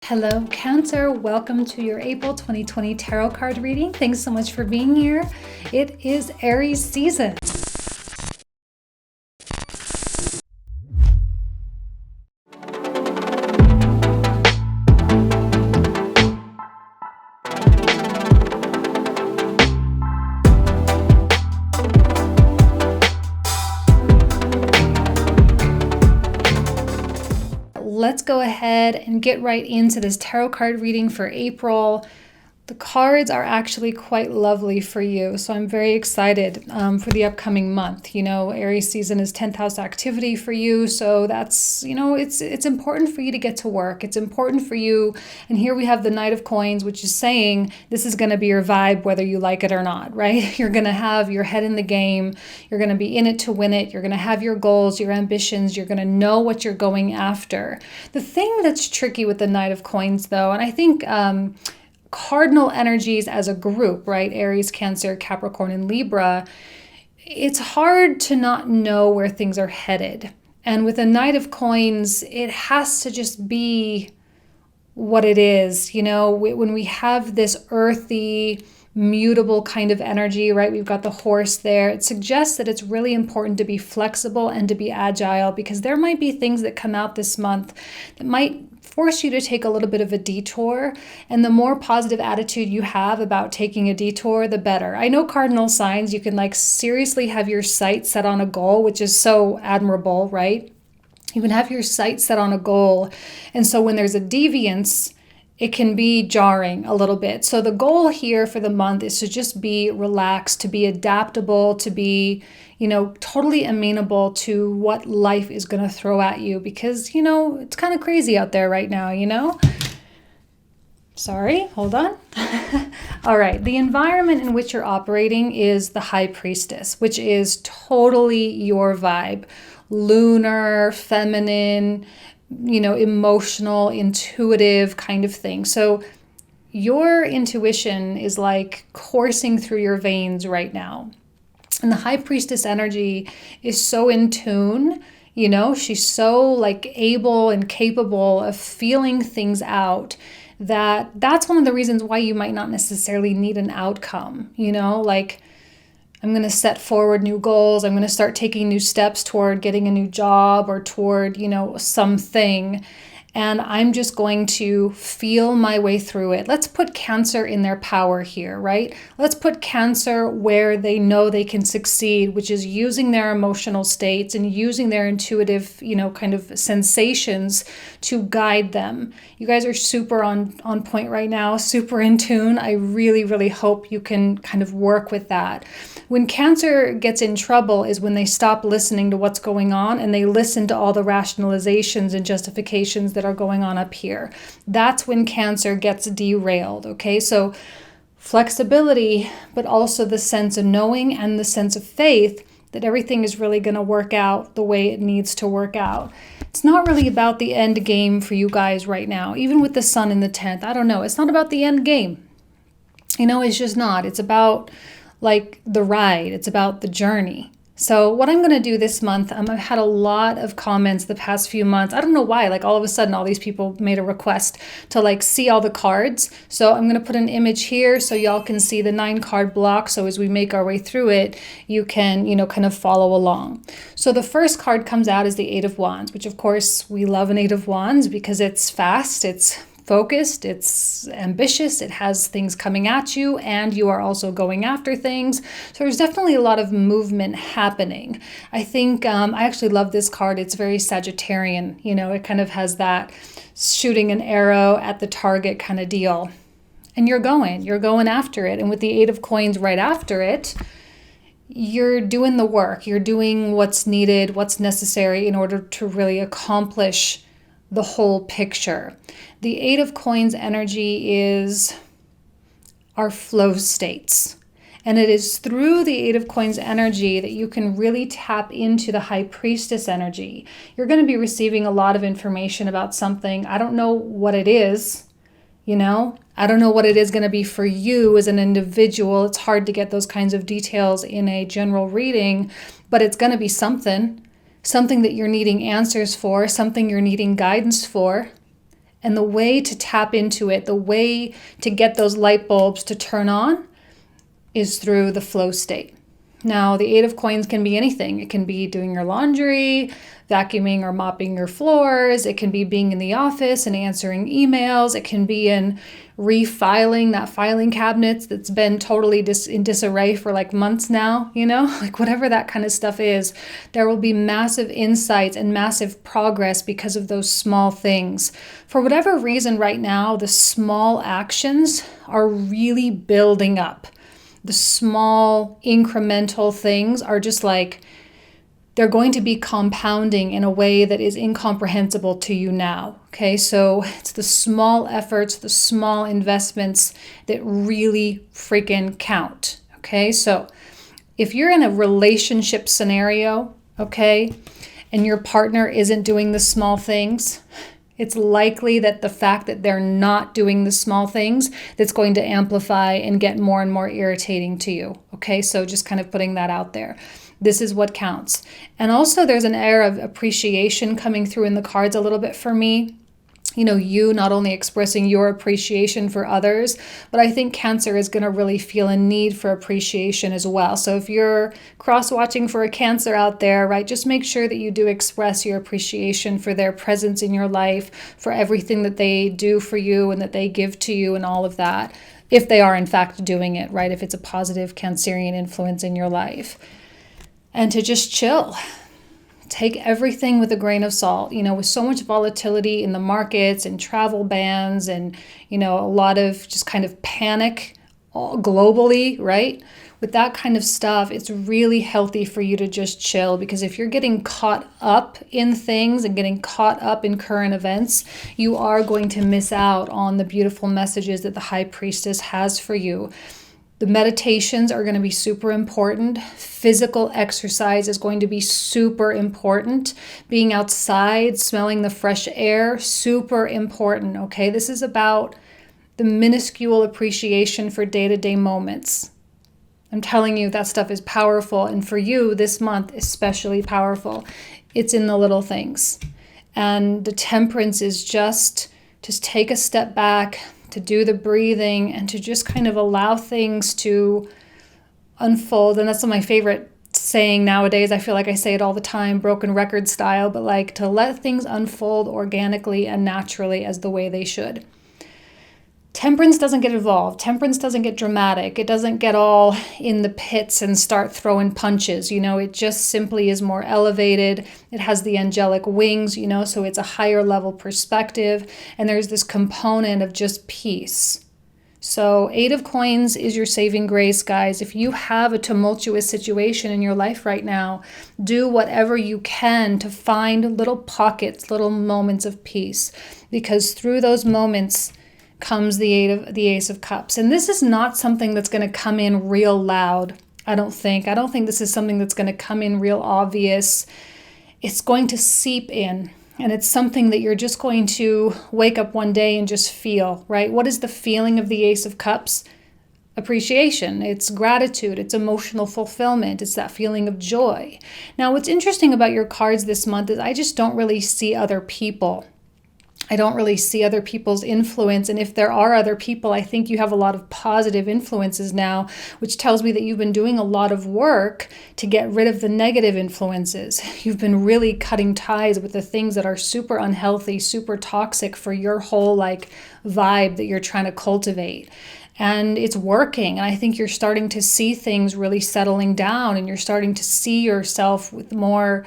Hello, Cancer. Welcome to your April 2020 tarot card reading. Thanks so much for being here. It is Aries season. Let's go ahead and get right into this tarot card reading for April. The cards are actually quite lovely for you, so I'm very excited for the upcoming month. You know, Aries season is 10th house activity for you, so that's, it's important for you to get to work. It's important for you, and here we have the Knight of Coins, which is saying this is going to be your vibe whether you like it or not, right? You're going to have your head in the game. You're going to be in it to win it. You're going to have your goals, your ambitions. You're going to know what you're going after. The thing that's tricky with the Knight of Coins, though, and I think cardinal energies as a group, right? Aries, Cancer, Capricorn, and Libra. It's hard to not know where things are headed. And with a Knight of Coins, it has to just be what it is. You know, when we have this earthy, mutable kind of energy, right? We've got the horse there. It suggests that it's really important to be flexible and to be agile, because there might be things that come out this month that might force you to take a little bit of a detour. And the more positive attitude you have about taking a detour, the better. I know cardinal signs, you can seriously have your sights set on a goal, which is so admirable, right? You can have your sights set on a goal. And so when there's a deviance, it can be jarring a little bit. So the goal here for the month is to just be relaxed, to be adaptable, to be, totally amenable to what life is going to throw at you, because, it's kind of crazy out there right now, Sorry, hold on. All right, the environment in which you're operating is the High Priestess, which is totally your vibe. Lunar, feminine, emotional, intuitive kind of thing. So your intuition is like coursing through your veins right now. And the High Priestess energy is so in tune, she's so able and capable of feeling things out, that's one of the reasons why you might not necessarily need an outcome, I'm going to set forward new goals. I'm going to start taking new steps toward getting a new job or toward, something. And I'm just going to feel my way through it. Let's put Cancer in their power here, right? Let's put Cancer where they know they can succeed, which is using their emotional states and using their intuitive, kind of sensations to guide them. You guys are super on point right now, super in tune. I really, really hope you can kind of work with that. When Cancer gets in trouble is when they stop listening to what's going on and they listen to all the rationalizations and justifications that are going on up here. That's when Cancer gets derailed, okay? So flexibility, but also the sense of knowing and the sense of faith that everything is really going to work out the way it needs to work out. It's not really about the end game for you guys right now, even with the Sun in the 10th. I don't know. It's not about the end game. It's just not. It's about the ride. It's about the journey. So what I'm going to do this month, I've had a lot of comments the past few months. I don't know why, all of a sudden, all these people made a request to see all the cards. So I'm going to put an image here so y'all can see the 9-card block. So as we make our way through it, you can, kind of follow along. So the first card comes out is the 8 of Wands, which of course we love an 8 of Wands because it's fast, it's focused, it's ambitious, it has things coming at you, and you are also going after things. So there's definitely a lot of movement happening. I think I actually love this card. It's very Sagittarian, it kind of has that shooting an arrow at the target kind of deal. And you're going after it. And with the 8 of Coins right after it, you're doing the work. You're doing what's needed, what's necessary in order to really accomplish the whole picture. The 8 of Coins energy is our flow states. And it is through the 8 of Coins energy that you can really tap into the High Priestess energy. You're going to be receiving a lot of information about something. I don't know what it is, I don't know what it is going to be for you as an individual. It's hard to get those kinds of details in a general reading, but it's going to be something that you're needing answers for, something you're needing guidance for. And the way to tap into it, the way to get those light bulbs to turn on is through the flow state. Now, the Eight of Coins can be anything. It can be doing your laundry, vacuuming or mopping your floors. It can be being in the office and answering emails. It can be in refiling that filing cabinet that's been totally in disarray for like months now, like whatever that kind of stuff is, there will be massive insights and massive progress because of those small things. For whatever reason right now, the small actions are really building up. The small incremental things are just like, they're going to be compounding in a way that is incomprehensible to you now. Okay, so it's the small efforts, the small investments that really freaking count. Okay, so if you're in a relationship scenario, okay, and your partner isn't doing the small things, it's likely that the fact that they're not doing the small things that's going to amplify and get more and more irritating to you. Okay, so just kind of putting that out there. This is what counts. And also there's an air of appreciation coming through in the cards a little bit for me. You not only expressing your appreciation for others, but I think Cancer is going to really feel a need for appreciation as well. So if you're cross-watching for a Cancer out there, right, just make sure that you do express your appreciation for their presence in your life, for everything that they do for you and that they give to you and all of that, if they are in fact doing it, right, if it's a positive Cancerian influence in your life. And to just chill. Take everything with a grain of salt. With so much volatility in the markets and travel bans and, a lot of just kind of panic globally, right? With that kind of stuff, it's really healthy for you to just chill, because if you're getting caught up in things and getting caught up in current events, you are going to miss out on the beautiful messages that the High Priestess has for you. The meditations are going to be super important. Physical exercise is going to be super important. Being outside, smelling the fresh air, super important, okay? This is about the minuscule appreciation for day-to-day moments. I'm telling you, that stuff is powerful. And for you, this month, especially powerful. It's in the little things. And the Temperance is just take a step back, to do the breathing, and to just kind of allow things to unfold. And that's my favorite saying nowadays. I feel like I say it all the time, broken record style, but like to let things unfold organically and naturally as the way they should. Temperance doesn't get involved. Temperance doesn't get dramatic. It doesn't get all in the pits and start throwing punches. It just simply is more elevated. It has the angelic wings, so it's a higher level perspective. And there's this component of just peace. So 8 of Coins is your saving grace, guys. If you have a tumultuous situation in your life right now, do whatever you can to find little pockets, little moments of peace. Because through those moments comes the Ace of Cups. And this is not something that's going to come in real loud, I don't think. I don't think this is something that's going to come in real obvious. It's going to seep in. And it's something that you're just going to wake up one day and just feel, right? What is the feeling of the Ace of Cups? Appreciation. It's gratitude. It's emotional fulfillment. It's that feeling of joy. Now, what's interesting about your cards this month is I just don't really see other people. I don't really see other people's influence. And if there are other people, I think you have a lot of positive influences now, which tells me that you've been doing a lot of work to get rid of the negative influences. You've been really cutting ties with the things that are super unhealthy, super toxic for your whole vibe that you're trying to cultivate. And it's working. And I think you're starting to see things really settling down, and you're starting to see yourself with more,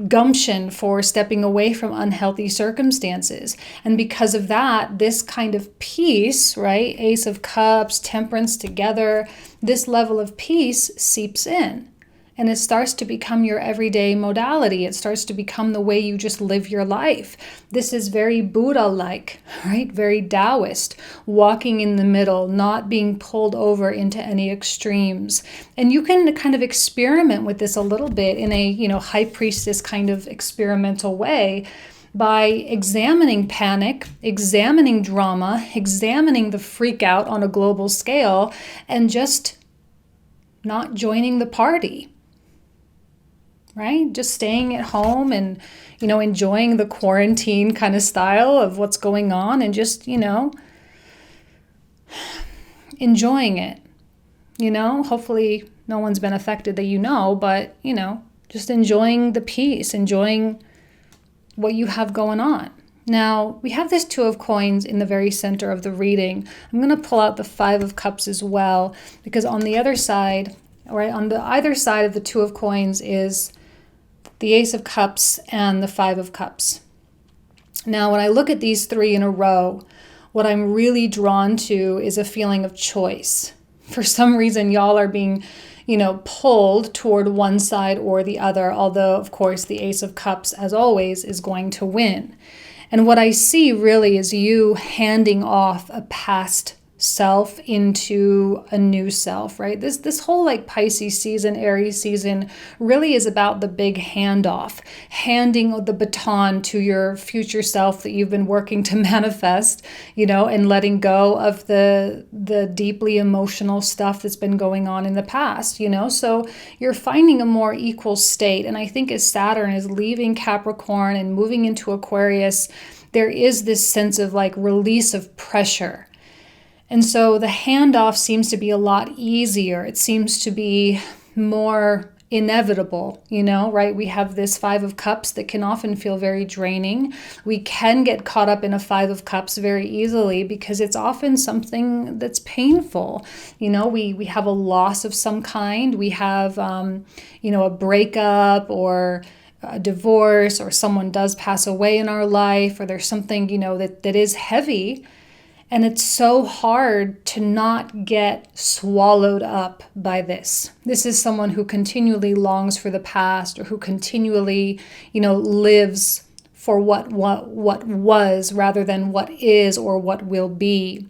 gumption for stepping away from unhealthy circumstances. And because of that, this kind of peace, right? Ace of Cups, Temperance together, this level of peace seeps in. And it starts to become your everyday modality. It starts to become the way you just live your life. This is very Buddha-like, right? Very Taoist, walking in the middle, not being pulled over into any extremes. And you can kind of experiment with this a little bit in a, High Priestess kind of experimental way by examining panic, examining drama, examining the freak out on a global scale, and just not joining the party. right? Just staying at home and, enjoying the quarantine kind of style of what's going on and just, enjoying it. Hopefully no one's been affected that but, just enjoying the peace, enjoying what you have going on. Now, we have this Two of Coins in the very center of the reading. I'm going to pull out the Five of Cups as well, because on the other side, right, on the either side of the Two of Coins is the Ace of Cups and the Five of Cups. Now, when I look at these three in a row, what I'm really drawn to is a feeling of choice. For some reason, y'all are being, pulled toward one side or the other, although, of course, the Ace of Cups, as always, is going to win. And what I see really is you handing off a past self into a new self, right? This whole like Pisces season, Aries season really is about the big handoff, handing the baton to your future self that you've been working to manifest, and letting go of the deeply emotional stuff that's been going on in the past, so you're finding a more equal state. And I think as Saturn is leaving Capricorn and moving into Aquarius, there is this sense of like release of pressure. And so the handoff seems to be a lot easier. It seems to be more inevitable, right? We have this Five of Cups that can often feel very draining. We can get caught up in a Five of Cups very easily because it's often something that's painful. We have a loss of some kind. We have, a breakup or a divorce, or someone does pass away in our life, or there's something, that is heavy. And it's so hard to not get swallowed up by this. This is someone who continually longs for the past, or who continually, lives for what was rather than what is or what will be.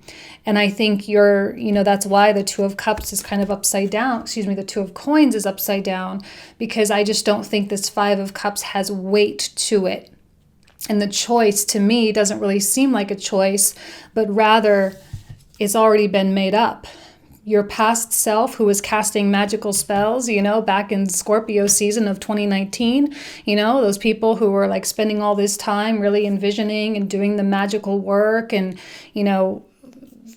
And I think that's why the Two of Cups is kind of upside down. The Two of Coins is upside down, because I just don't think this Five of Cups has weight to it. And the choice to me doesn't really seem like a choice, but rather it's already been made up. Your past self who was casting magical spells, back in Scorpio season of 2019, those people who were like spending all this time really envisioning and doing the magical work and,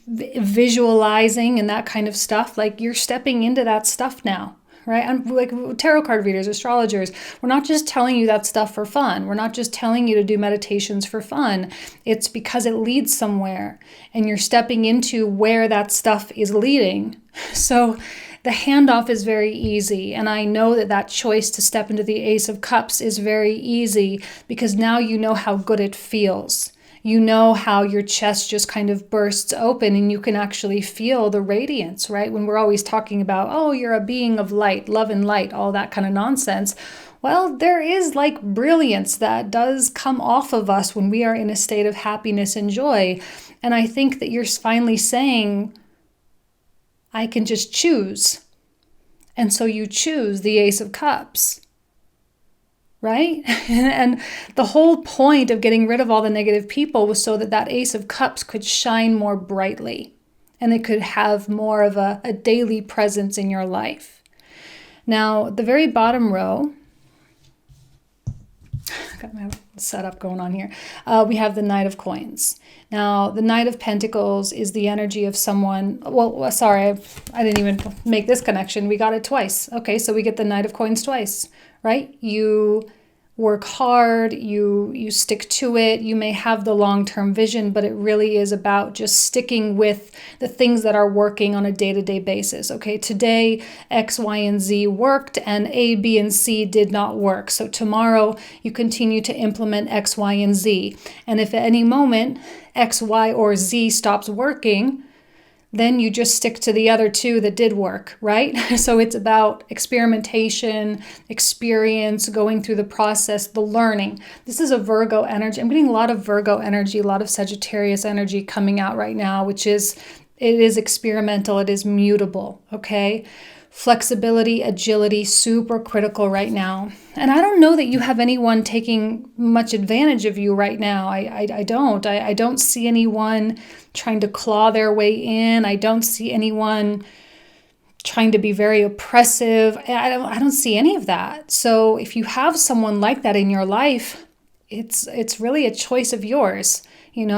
visualizing and that kind of stuff, like you're stepping into that stuff now. Right? I'm like tarot card readers, astrologers. We're not just telling you that stuff for fun. We're not just telling you to do meditations for fun. It's because it leads somewhere and you're stepping into where that stuff is leading. So the handoff is very easy. And I know that choice to step into the Ace of Cups is very easy because now you know how good it feels. You know how your chest just kind of bursts open and you can actually feel the radiance, right? When we're always talking about, oh, you're a being of light, love and light, all that kind of nonsense. Well, there is like brilliance that does come off of us when we are in a state of happiness and joy. And I think that you're finally saying, I can just choose. And so you choose the Ace of Cups. Right? And the whole point of getting rid of all the negative people was so that Ace of Cups could shine more brightly and it could have more of a daily presence in your life. Now, the very bottom row, got my setup going on here. We have the Knight of Coins. Now, the Knight of Pentacles is the energy of someone. Well, sorry, I didn't even make this connection. We got it twice. Okay, so we get the Knight of Coins twice, right? You work hard, you stick to it, you may have the long-term vision, but it really is about just sticking with the things that are working on a day-to-day basis. Okay, today X, Y, and Z worked and A, B, and C did not work. So tomorrow you continue to implement X, Y, and Z. And if at any moment X, Y, or Z stops working, then you just stick to the other two that did work, right? So it's about experimentation, experience, going through the process, the learning. This is a Virgo energy. I'm getting a lot of Virgo energy, a lot of Sagittarius energy coming out right now, it is experimental, it is mutable, okay? Flexibility, agility, super critical right now. And I don't know that you have anyone taking much advantage of you right now. I don't see anyone trying to claw their way in. I don't see anyone trying to be very oppressive. I don't see any of that. So if you have someone like that in your life, it's really a choice of yours,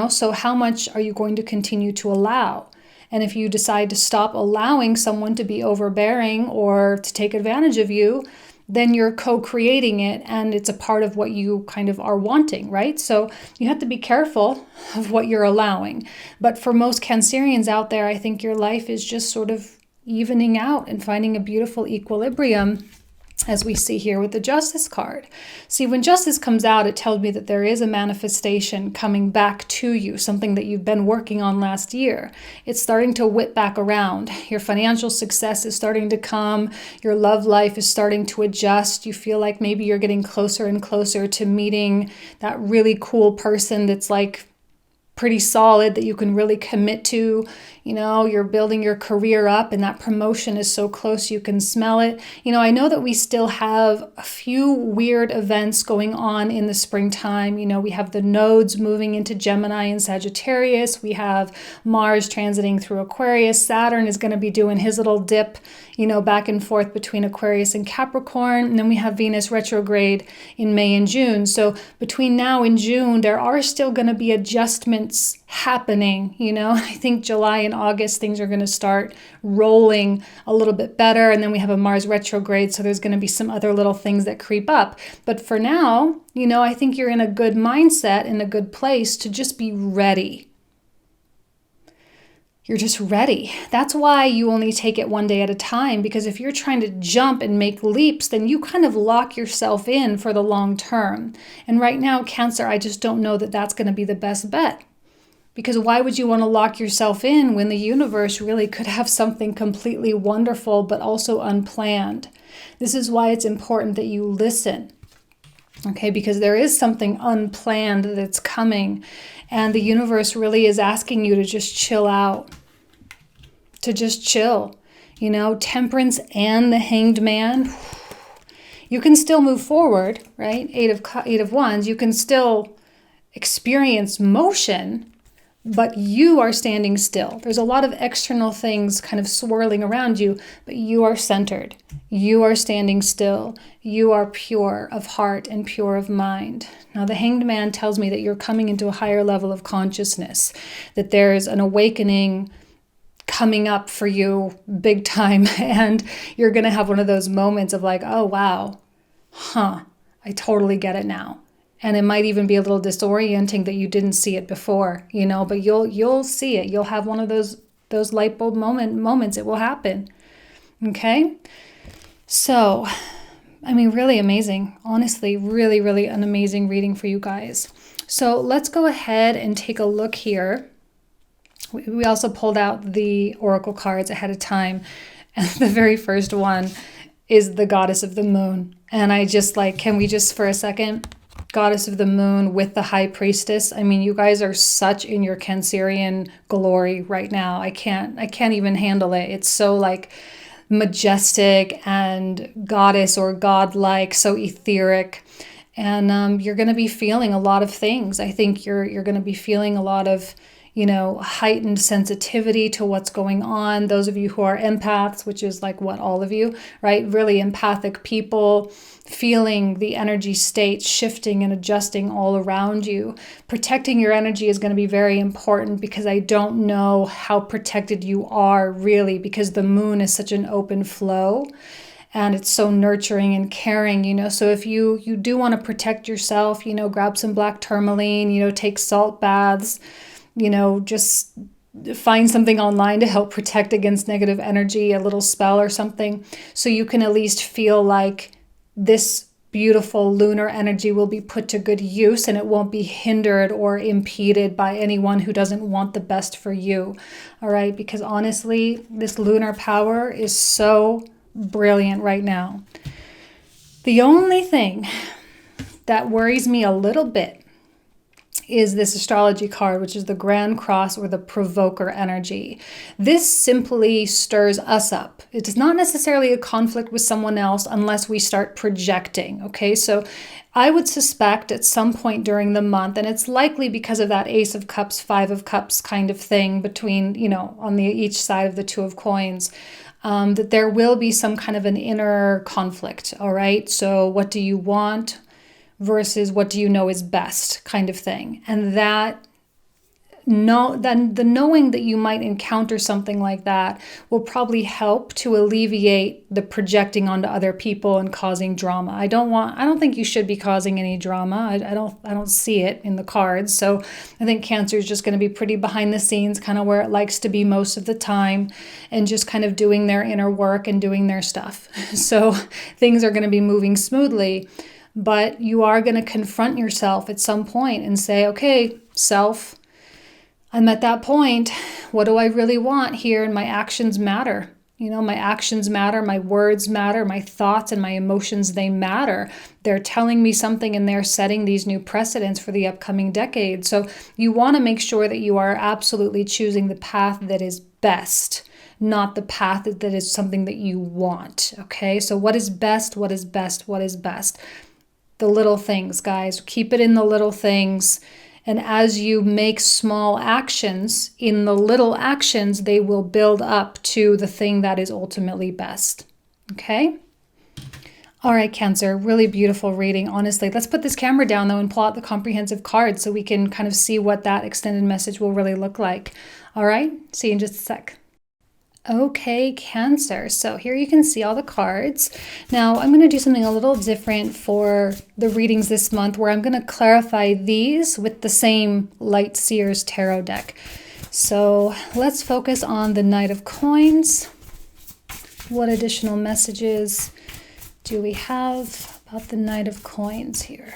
so how much are you going to continue to allow? And if you decide to stop allowing someone to be overbearing or to take advantage of you, then you're co-creating it, and it's a part of what you kind of are wanting, right? So you have to be careful of what you're allowing. But for most Cancerians out there, I think your life is just sort of evening out and finding a beautiful equilibrium, as we see here with the Justice card. See, when Justice comes out, it tells me that there is a manifestation coming back to you, something that you've been working on last year. It's starting to whip back around. Your financial success is starting to come. Your love life is starting to adjust. You feel like maybe you're getting closer and closer to meeting that really cool person that's like pretty solid, that you can really commit to. You're building your career up, and that promotion is so close you can smell it. I know that we still have a few weird events going on in the springtime. We have the nodes moving into Gemini and Sagittarius. We have Mars transiting through Aquarius. Saturn is going to be doing his little dip, back and forth between Aquarius and Capricorn. And then we have Venus retrograde in May and June. So between now and June, there are still going to be adjustments happening. I think July and August, things are going to start rolling a little bit better. And then we have a Mars retrograde. So there's going to be some other little things that creep up. But for now, I think you're in a good mindset, in a good place to just be ready. You're just ready. That's why you only take it one day at a time, because if you're trying to jump and make leaps, then you kind of lock yourself in for the long term. And right now, Cancer, I just don't know that that's going to be the best bet. Because why would you want to lock yourself in when the universe really could have something completely wonderful but also unplanned? This is why it's important that you listen. Okay, because there is something unplanned that's coming, and the universe really is asking you to just chill out, to just chill. Temperance and the Hanged Man. You can still move forward, right? Eight of Wands. You can still experience motion, but you are standing still. There's a lot of external things kind of swirling around you, but you are centered. You are standing still. You are pure of heart and pure of mind. Now, the Hanged Man tells me that you're coming into a higher level of consciousness, that there's an awakening coming up for you big time, and you're going to have one of those moments of like, oh, wow, I totally get it now. And it might even be a little disorienting that you didn't see it before, but you'll see it. You'll have one of those light bulb moments. It will happen. Okay? So, really amazing. Honestly, really, really an amazing reading for you guys. So let's go ahead and take a look here. We also pulled out the oracle cards ahead of time. And the very first one is the Goddess of the Moon. And I just can we just for a second... Goddess of the Moon with the High Priestess. You guys are such in your Cancerian glory right now. I can't even handle it. It's so majestic and goddess or godlike, so etheric. And you're going to be feeling a lot of things. I think you're going to be feeling a lot of heightened sensitivity to what's going on. Those of you who are empaths, which is all of you, right? Really empathic people, feeling the energy state shifting and adjusting all around you. Protecting your energy is going to be very important, because I don't know how protected you are really, because the moon is such an open flow. And it's so nurturing and caring, So if you do want to protect yourself, grab some black tourmaline, take salt baths, just find something online to help protect against negative energy, a little spell or something, so you can at least feel like this beautiful lunar energy will be put to good use, and it won't be hindered or impeded by anyone who doesn't want the best for you. All right, because honestly, this lunar power is so brilliant right now. The only thing that worries me a little bit is this astrology card, which is the Grand Cross or the provoker energy. This simply stirs us up. It is not necessarily a conflict with someone else unless we start projecting, okay? So I would suspect at some point during the month, and it's likely because of that Ace of Cups, Five of Cups kind of thing between, you know, on each side of the Two of Coins, that there will be some kind of an inner conflict, all right? So what do you want versus what do you know is best kind of thing. And then the knowing that you might encounter something like that will probably help to alleviate the projecting onto other people and causing drama. I don't think you should be causing any drama. I don't see it in the cards. So I think Cancer is just going to be pretty behind the scenes, kind of where it likes to be most of the time, and just kind of doing their inner work and doing their stuff. So things are going to be moving smoothly. But you are going to confront yourself at some point and say, okay, self, I'm at that point. What do I really want here? And my actions matter. You know, my actions matter, my words matter, my thoughts and my emotions, they matter. They're telling me something and they're setting these new precedents for the upcoming decade. So you want to make sure that you are absolutely choosing the path that is best, not the path that is something that you want. Okay, so what is best? What is best? What is best? The little things, guys. Keep it in the little things. And as you make small actions, in the little actions, they will build up to the thing that is ultimately best. Okay? All right, Cancer, really beautiful reading. Honestly, let's put this camera down though and pull out the comprehensive card so we can kind of see what that extended message will really look like. All right, see you in just a sec. Okay, Cancer. So here you can see all the cards. Now I'm going to do something a little different for the readings this month, where I'm going to clarify these with the same Light Seers tarot deck. So let's focus on the Knight of Coins. What additional messages do we have about the Knight of Coins here?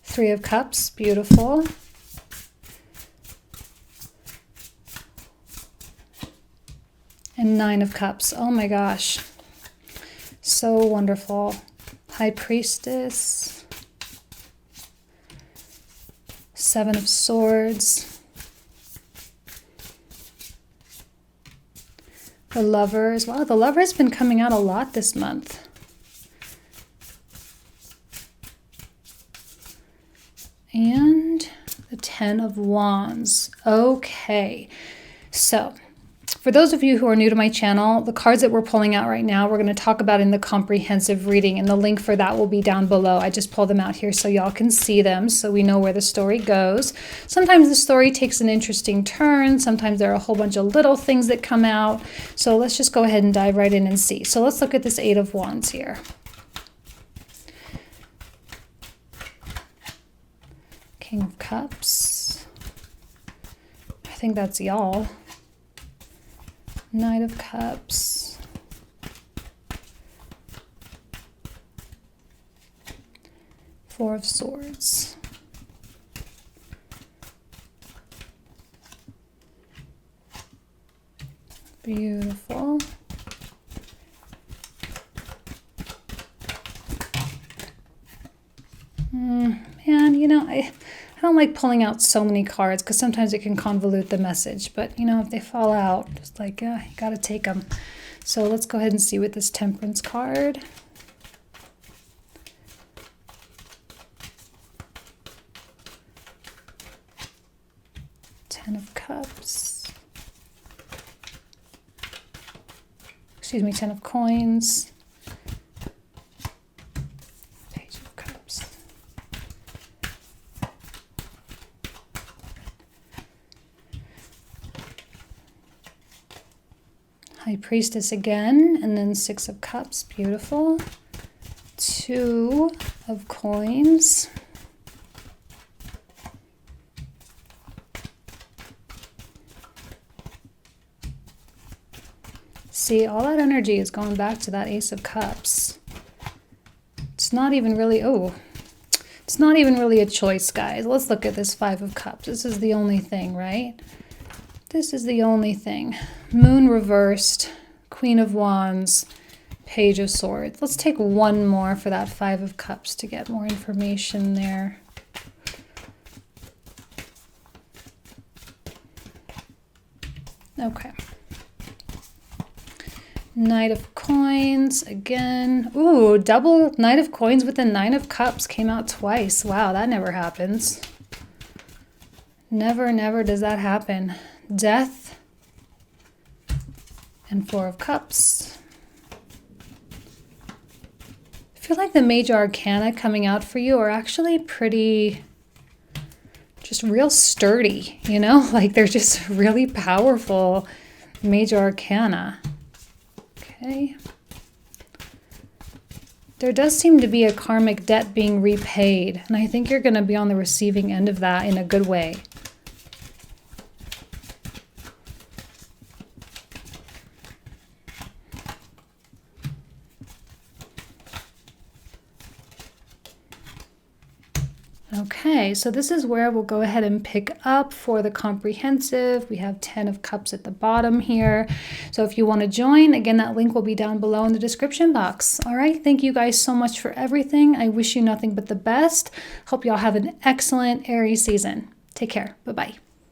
Three of Cups, beautiful. And Nine of Cups. Oh my gosh. So wonderful. High Priestess. Seven of Swords. The Lover as well. The Lover has been coming out a lot this month. And the Ten of Wands. Okay. So for those of you who are new to my channel, the cards that we're pulling out right now, we're going to talk about in the comprehensive reading, and the link for that will be down below. I just pulled them out here so y'all can see them, so we know where the story goes. Sometimes the story takes an interesting turn. Sometimes there are a whole bunch of little things that come out. So let's just go ahead and dive right in and see. So let's look at this Eight of Wands here. King of Cups. I think that's y'all. Knight of Cups. Four of Swords. Beautiful. Man, you know, I don't like pulling out so many cards because sometimes it can convolute the message. But, you know, if they fall out, just like, you got to take them. So let's go ahead and see with this Temperance card. Ten of Cups. Excuse me, Ten of Coins. High Priestess again, and then Six of Cups, beautiful. Two of Coins. See, all that energy is going back to that Ace of Cups. It's not even really, it's not even really a choice, guys. Let's look at this Five of Cups. This is the only thing, right? This is the only thing. Moon reversed, Queen of Wands, Page of Swords. Let's take one more for that Five of Cups to get more information there. Okay. Knight of Coins again. Ooh, double Knight of Coins with the Nine of Cups came out twice. Wow, that never happens. Never, never does that happen. Death and Four of Cups. I feel like the major arcana coming out for you are actually pretty, just real sturdy, you know? Like they're just really powerful major arcana. Okay. There does seem to be a karmic debt being repaid, and I think you're going to be on the receiving end of that in a good way. Okay, so this is where we'll go ahead and pick up for the comprehensive. We have 10 of Cups at the bottom here. So if you want to join, again, that link will be down below in the description box. All right, thank you guys so much for everything. I wish you nothing but the best. Hope y'all have an excellent Aries season. Take care. Bye-bye.